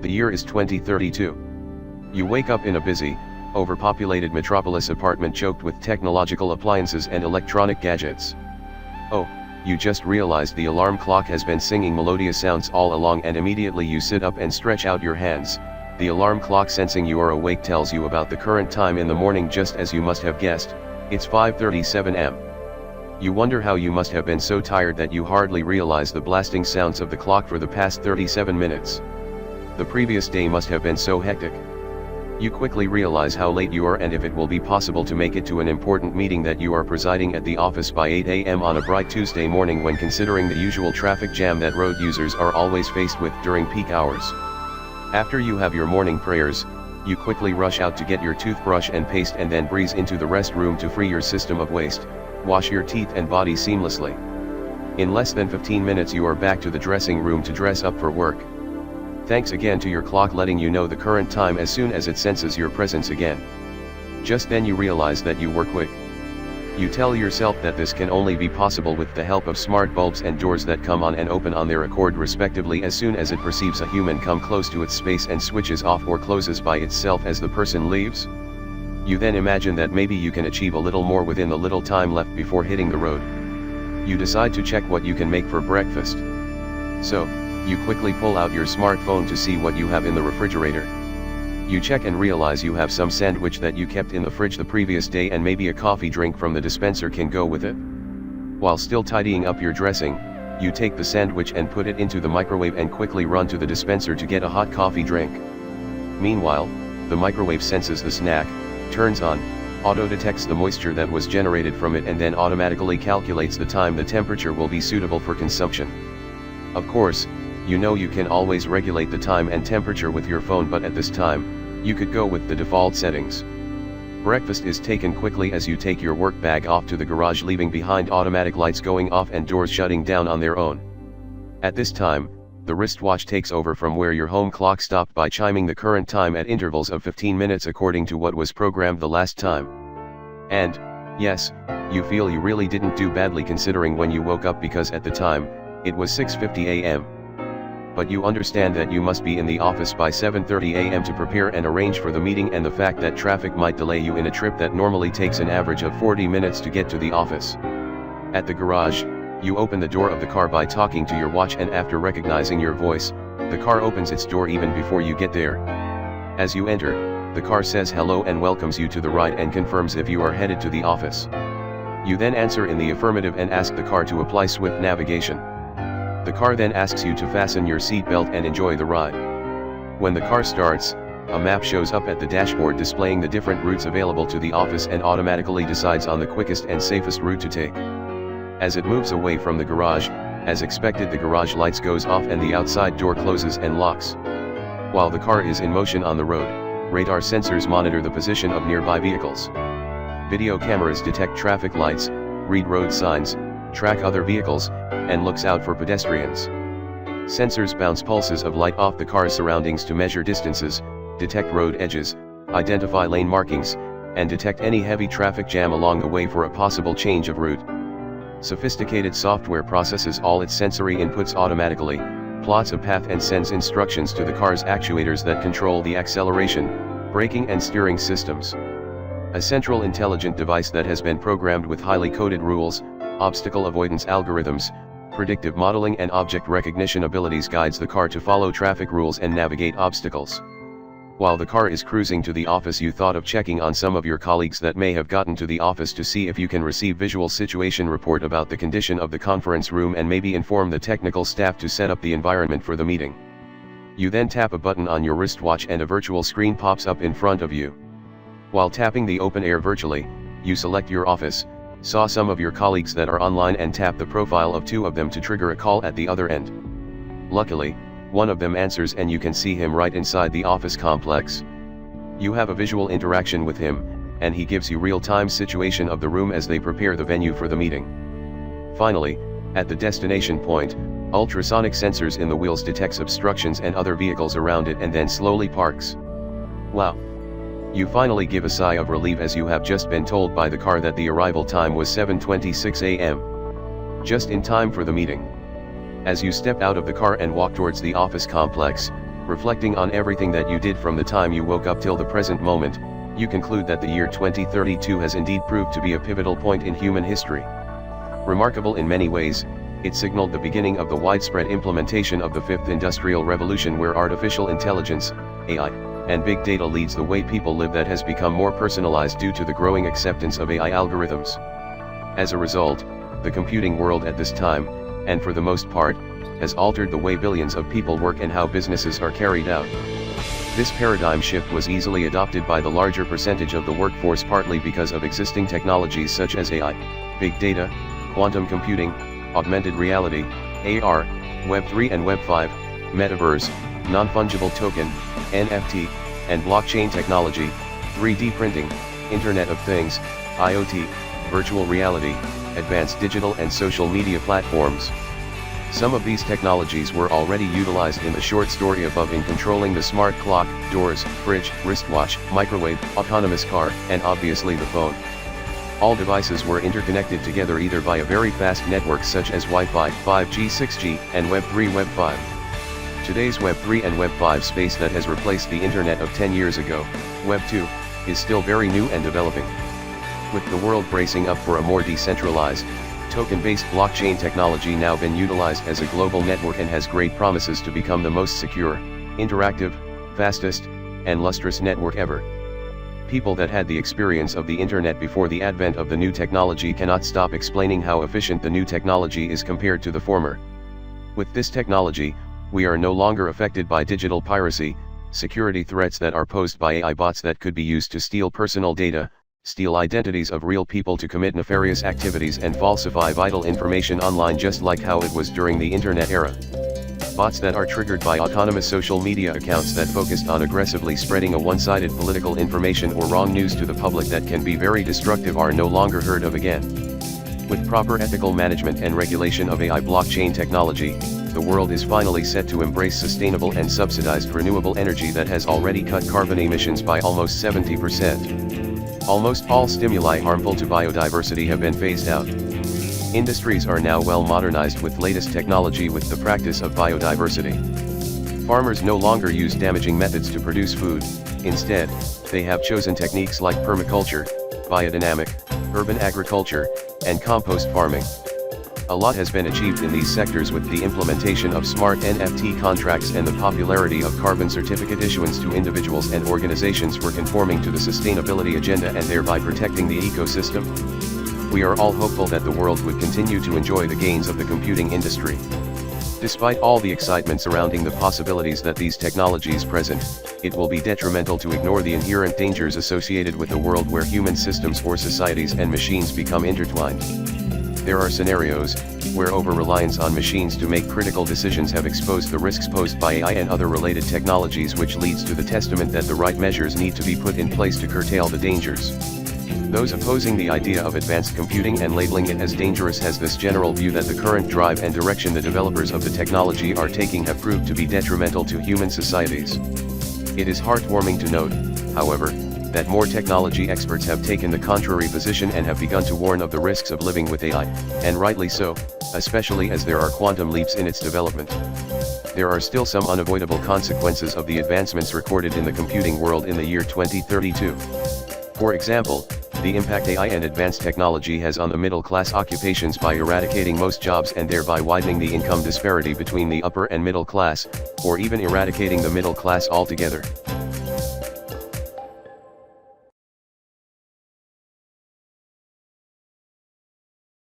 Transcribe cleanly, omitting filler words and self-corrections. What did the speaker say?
The year is 2032. You wake up in a busy, overpopulated metropolis apartment choked with technological appliances and electronic gadgets. Oh, you just realized the alarm clock has been singing melodious sounds all along, and immediately you sit up and stretch out your hands. The alarm clock, sensing you are awake, tells you about the current time in the morning, just as you must have guessed. It's 5:37 am. You wonder how you must have been so tired that you hardly realize the blasting sounds of the clock for the past 37 minutes. The previous day must have been so hectic. You quickly realize how late you are and if it will be possible to make it to an important meeting that you are presiding at the office by 8 am on a bright Tuesday morning, when considering the usual traffic jam that road users are always faced with during peak hours. After you have your morning prayers, you quickly rush out to get your toothbrush and paste and then breeze into the restroom to free your system of waste, wash your teeth and body seamlessly. In less than 15 minutes you are back to the dressing room to dress up for work. Thanks again to your clock letting you know the current time as soon as it senses your presence again. Just then you realize that you were quick. You tell yourself that this can only be possible with the help of smart bulbs and doors that come on and open on their accord respectively as soon as it perceives a human come close to its space, and switches off or closes by itself as the person leaves. You then imagine that maybe you can achieve a little more within the little time left before hitting the road. You decide to check what you can make for breakfast. So, you quickly pull out your smartphone to see what you have in the refrigerator. You check and realize you have some sandwich that you kept in the fridge the previous day, and maybe a coffee drink from the dispenser can go with it. While still tidying up your dressing, you take the sandwich and put it into the microwave and quickly run to the dispenser to get a hot coffee drink. Meanwhile, the microwave senses the snack, turns on, auto-detects the moisture that was generated from it, and then automatically calculates the time the temperature will be suitable for consumption. Of course, you know you can always regulate the time and temperature with your phone, but at this time, you could go with the default settings. Breakfast is taken quickly as you take your work bag off to the garage, leaving behind automatic lights going off and doors shutting down on their own. At this time, the wristwatch takes over from where your home clock stopped by chiming the current time at intervals of 15 minutes according to what was programmed the last time. And, yes, you feel you really didn't do badly considering when you woke up, because at the time, it was 6:50 am. But you understand that you must be in the office by 7:30 am to prepare and arrange for the meeting, and the fact that traffic might delay you in a trip that normally takes an average of 40 minutes to get to the office. At the garage, you open the door of the car by talking to your watch, and after recognizing your voice, the car opens its door even before you get there. As you enter, the car says hello and welcomes you to the ride and confirms if you are headed to the office. You then answer in the affirmative and ask the car to apply swift navigation. The car then asks you to fasten your seatbelt and enjoy the ride. When the car starts, a map shows up at the dashboard displaying the different routes available to the office and automatically decides on the quickest and safest route to take. As it moves away from the garage, as expected, the garage lights goes off and the outside door closes and locks. While the car is in motion on the road, radar sensors monitor the position of nearby vehicles. Video cameras detect traffic lights, read road signs, track other vehicles, and looks out for pedestrians. Sensors bounce pulses of light off the car's surroundings to measure distances, detect road edges, identify lane markings, and detect any heavy traffic jam along the way for a possible change of route. Sophisticated software processes all its sensory inputs automatically, plots a path and sends instructions to the car's actuators that control the acceleration, braking and steering systems. A central intelligent device that has been programmed with highly coded rules, obstacle avoidance algorithms, predictive modeling and object recognition abilities guides the car to follow traffic rules and navigate obstacles. While the car is cruising to the office, you thought of checking on some of your colleagues that may have gotten to the office to see if you can receive visual situation report about the condition of the conference room and maybe inform the technical staff to set up the environment for the meeting. You then tap a button on your wristwatch and a virtual screen pops up in front of you. While tapping the open air virtually, you select your office, saw some of your colleagues that are online and tap the profile of 2 of them to trigger a call at the other end. Luckily, one of them answers and you can see him right inside the office complex. You have a visual interaction with him, and he gives you real-time situation of the room as they prepare the venue for the meeting. Finally, at the destination point, ultrasonic sensors in the wheels detects obstructions and other vehicles around it and then slowly parks. Wow! You finally give a sigh of relief as you have just been told by the car that the arrival time was 7:26 a.m. Just in time for the meeting. As you step out of the car and walk towards the office complex, reflecting on everything that you did from the time you woke up till the present moment, you conclude that the year 2032 has indeed proved to be a pivotal point in human history. Remarkable in many ways, it signaled the beginning of the widespread implementation of the fifth industrial revolution, where artificial intelligence, AI, and big data leads the way people live, that has become more personalized due to the growing acceptance of AI algorithms. As a result, the computing world at this time, and for the most part, has altered the way billions of people work and how businesses are carried out. This paradigm shift was easily adopted by the larger percentage of the workforce, partly because of existing technologies such as AI, big data, quantum computing, augmented reality, AR, Web3 and Web5, metaverse, non-fungible token, NFT, and blockchain technology, 3D printing, Internet of Things, IoT, virtual reality, advanced digital and social media platforms. Some of these technologies were already utilized in the short story above in controlling the smart clock, doors, fridge, wristwatch, microwave, autonomous car, and obviously the phone. All devices were interconnected together either via very fast networks such as Wi-Fi, 5G, 6G, and Web3, Web5. Today's Web3 and Web5 space that has replaced the internet of 10 years ago, Web2, is still very new and developing. With the world bracing up for a more decentralized, token-based blockchain technology now been utilized as a global network and has great promises to become the most secure, interactive, fastest, and lustrous network ever. People that had the experience of the internet before the advent of the new technology cannot stop explaining how efficient the new technology is compared to the former. With this technology, we are no longer affected by digital piracy, security threats that are posed by AI bots that could be used to steal personal data, steal identities of real people to commit nefarious activities and falsify vital information online, just like how it was during the internet era. Bots that are triggered by autonomous social media accounts that focused on aggressively spreading a one-sided political information or wrong news to the public that can be very destructive are no longer heard of again. With proper ethical management and regulation of AI blockchain technology, the world is finally set to embrace sustainable and subsidized renewable energy that has already cut carbon emissions by almost 70%. Almost all stimuli harmful to biodiversity have been phased out. Industries are now well modernized with latest technology with the practice of biodiversity. Farmers no longer use damaging methods to produce food, instead, they have chosen techniques like permaculture, biodynamic, urban agriculture, and compost farming. A lot has been achieved in these sectors with the implementation of smart NFT contracts and the popularity of carbon certificate issuance to individuals and organizations for conforming to the sustainability agenda and thereby protecting the ecosystem. We are all hopeful that the world would continue to enjoy the gains of the computing industry. Despite all the excitement surrounding the possibilities that these technologies present, it will be detrimental to ignore the inherent dangers associated with a world where human systems or societies and machines become intertwined. There are scenarios where over-reliance on machines to make critical decisions have exposed the risks posed by AI and other related technologies, which leads to the testament that the right measures need to be put in place to curtail the dangers. Those opposing the idea of advanced computing and labeling it as dangerous has this general view that the current drive and direction the developers of the technology are taking have proved to be detrimental to human societies. It is heartwarming to note, however, that more technology experts have taken the contrary position and have begun to warn of the risks of living with AI, and rightly so, especially as there are quantum leaps in its development. There are still some unavoidable consequences of the advancements recorded in the computing world in the year 2032. For example, the impact AI and advanced technology has on the middle-class occupations by eradicating most jobs and thereby widening the income disparity between the upper and middle class, or even eradicating the middle class altogether.